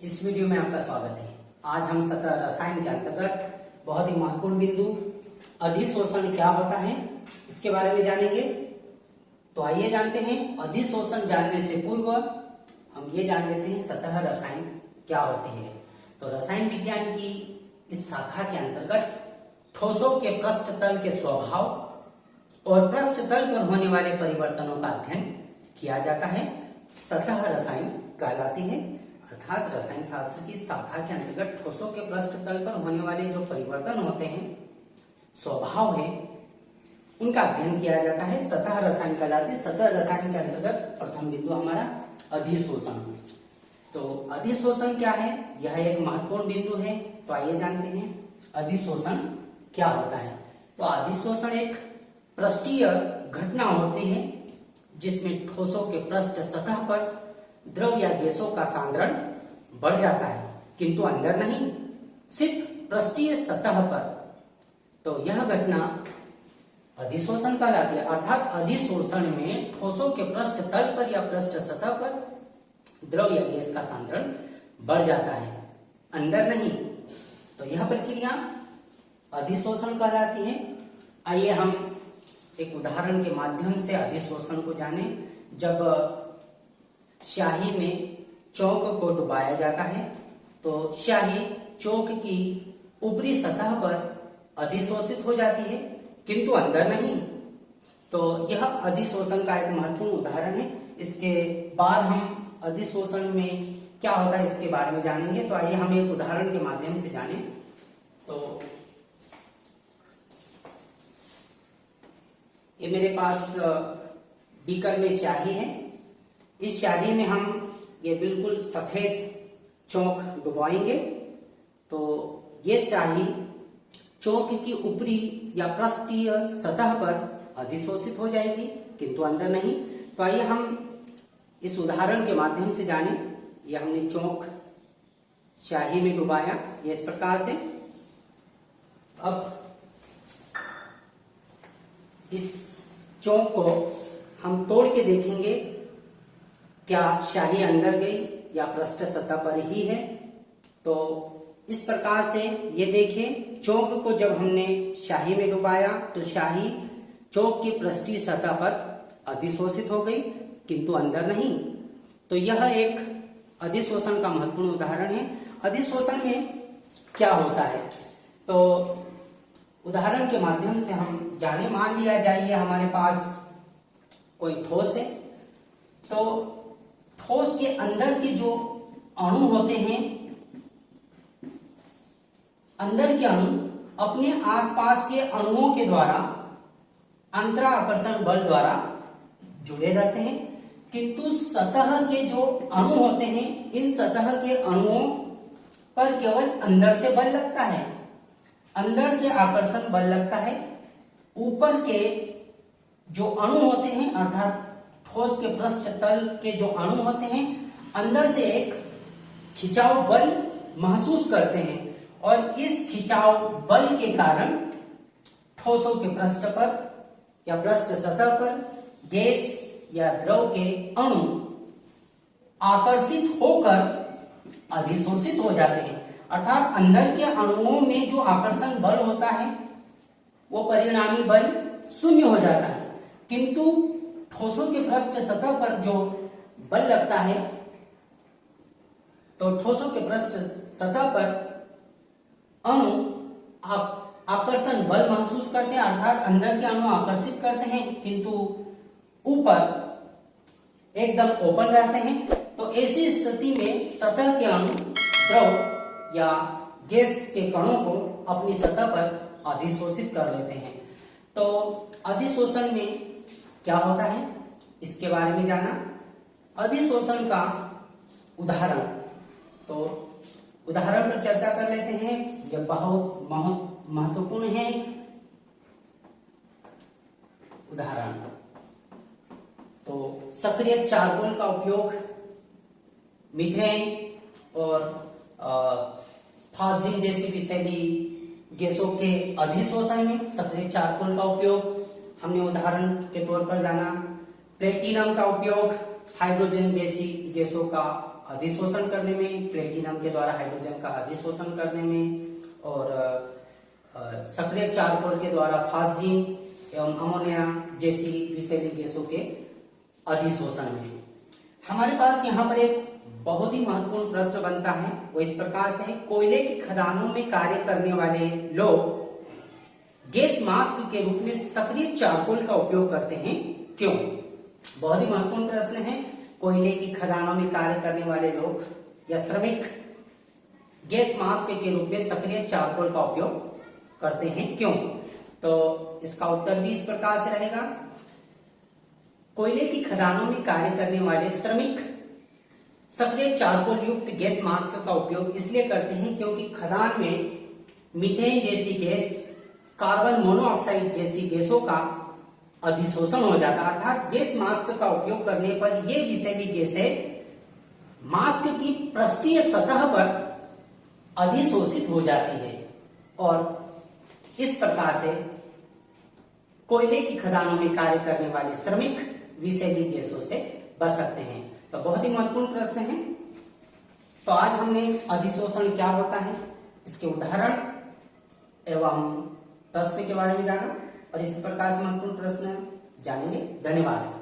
इस वीडियो में आपका स्वागत है। आज हम सतह रसायन के अंतर्गत बहुत ही महत्वपूर्ण बिंदु अधिशोषण क्या होता है इसके बारे में जानेंगे। तो आइए जानते हैं। अधिशोषण जानने से पूर्व हम ये जान लेते हैं सतह रसायन क्या होती है। तो रसायन विज्ञान की इस शाखा के अंतर्गत ठोसों के पृष्ठ तल के स्वभाव और पृष्ठ तल पर होने वाले परिवर्तनों का अध्ययन किया जाता है। सतह रसायन कहलाती है, अर्थात रसायन शास्त्र की शाखा के अंतर्गत ठोसों के पृष्ठ तल पर होने वाले जो परिवर्तन होते हैं, स्वभाव है, उनका अध्ययन किया जाता है। सतह रसायन कहलाती है। सतह रसायन के अंतर्गत प्रथम बिंदु हमारा अधिशोषण। तो अधिशोषण क्या है, यह एक महत्वपूर्ण बिंदु है। तो आइए जानते हैं अधिशोषण क्या होता है। तो अधिशोषण एक पृष्ठीय घटना होती है जिसमें ठोसों के पृष्ठ सतह पर द्रव या गैसों का सांद्रण बढ़ जाता है, किंतु अंदर नहीं, सिर्फ पृष्ठीय सतह पर। तो यह घटना अधिशोषण कहलाती है। अर्थात अधिशोषण में ठोसों के पृष्ठ तल पर या पृष्ठ सतह पर द्रव या गैस का सांद्रण बढ़ जाता है, अंदर नहीं। तो यह प्रक्रिया अधिशोषण कहलाती है। आइए हम एक उदाहरण के माध्यम से अधिशोषण को जानें। जब स्याही में चौक को डुबाया जाता है तो स्याही चौक की ऊपरी सतह पर अधिशोषित हो जाती है, किंतु अंदर नहीं। तो यह अधिशोषण का एक महत्वपूर्ण उदाहरण है। इसके बाद हम अधिशोषण में क्या होता है इसके बारे में जानेंगे। तो आइए हम एक उदाहरण के माध्यम से जानें। तो ये मेरे पास बीकर में स्याही है। इस स्याही में हम ये बिल्कुल सफेद चौक डुबाएंगे तो ये स्याही चौक की ऊपरी या पृष्ठीय सतह पर अधिशोषित हो जाएगी, किंतु अंदर नहीं। तो आइए हम इस उदाहरण के माध्यम से जानें। यह हमने चौक स्याही में डुबाया, ये इस प्रकार से। अब इस चौक को हम तोड़ के देखेंगे क्या स्याही अंदर गई या पृष्ठ सतह पर ही है। तो इस प्रकार से ये देखें, चौक को जब हमने स्याही में डुबाया तो स्याही चौक की पृष्ठीय सतह पर अधिशोषित हो गई, किंतु अंदर नहीं। तो यह एक अधिशोषण का महत्वपूर्ण उदाहरण है। अधिशोषण में क्या होता है तो उदाहरण के माध्यम से हम जाने। मान लिया जाइए हमारे पास कोई ठोस है, तो ठोस के अंदर के जो अणु होते हैं, अंदर के अणु अपने आसपास के अणुओं के द्वारा अंतराकर्षण बल द्वारा जुड़े रहते हैं, किंतु सतह के जो अणु होते हैं, इन सतह के अणुओं पर केवल अंदर से बल लगता है, अंदर से आकर्षण बल लगता है। ऊपर के जो अणु होते हैं, अर्थात ठोस के पृष्ठ तल के जो अणु होते हैं, अंदर से एक खिंचाव बल महसूस करते हैं और इस खिंचाव बल के कारण ठोसों के पृष्ठ पर या पृष्ठ सतह पर गैस या द्रव के अणु आकर्षित होकर अधिशोषित हो जाते हैं। अर्थात अंदर के अणुओं में जो आकर्षण बल होता है वो परिणामी बल शून्य हो जाता है, किंतु ठोसों के पृष्ठ सतह पर जो बल लगता है, तो ठोसों के पृष्ठ सतह पर अणु आकर्षण बल महसूस करते हैं, अर्थात अंदर के अणु आकर्षित करते हैं, किंतु ऊपर एकदम ओपन रहते हैं। तो ऐसी स्थिति में सतह के अणु द्रव या गैस के कणों को अपनी सतह पर अधिशोषित कर लेते हैं। तो अधिशोषण में क्या होता है इसके बारे में जाना। अधिशोषण का उदाहरण, तो उदाहरण पर चर्चा कर लेते हैं। यह बहुत महत्वपूर्ण है। उदाहरण, तो सक्रिय चारकोल का उपयोग मीथेन और फास्जिन जैसी विषैली गैसों के अधिशोषण में सक्रिय चारकोल का उपयोग हमने उदाहरण के तौर पर जाना। प्लेटिनम का उपयोग हाइड्रोजन जैसी गैसों का अधिशोषण करने में, प्लेटिनम के द्वारा हाइड्रोजन का अधिशोषण करने में, और सक्रिय चारकोल के द्वारा फास्जीन एवं अमोनिया जैसी विषैली गैसों के अधिशोषण में। हमारे पास यहाँ पर एक बहुत ही महत्वपूर्ण प्रश्न बनता है, वो इस प्रकार से है, कोयले की खदानों में कार्य करने वाले लोग गैस मास्क के रूप में सक्रिय चारकोल का उपयोग करते हैं, क्यों? बहुत ही महत्वपूर्ण प्रश्न है। कोयले की खदानों में कार्य करने वाले लोग या श्रमिक गैस मास्क के रूप में सक्रिय चारकोल का उपयोग करते हैं, क्यों? तो इसका उत्तर भी इस प्रकार से रहेगा, कोयले की खदानों में कार्य करने वाले श्रमिक सक्रिय चारकोल युक्त गैस मास्क का उपयोग इसलिए करते हैं क्योंकि खदान में मीथेन जैसी गैस, कार्बन मोनोऑक्साइड जैसी गैसों का अधिशोषण हो जाता है, अर्थात गैस मास्क का उपयोग करने पर ये विषैली गैसें मास्क की पृष्ठीय सतह पर अधिशोषित हो जाती है और इस प्रकार से कोयले की खदानों में कार्य करने वाले श्रमिक विषैली गैसों से बच सकते हैं। तो बहुत ही महत्वपूर्ण प्रश्न है। तो आज हमने अधिशोषण क्या होता है, इसके उदाहरण एवं प्रश्न के बारे में जाना और इस प्रकार से महत्वपूर्ण प्रश्न जानेंगे। धन्यवाद।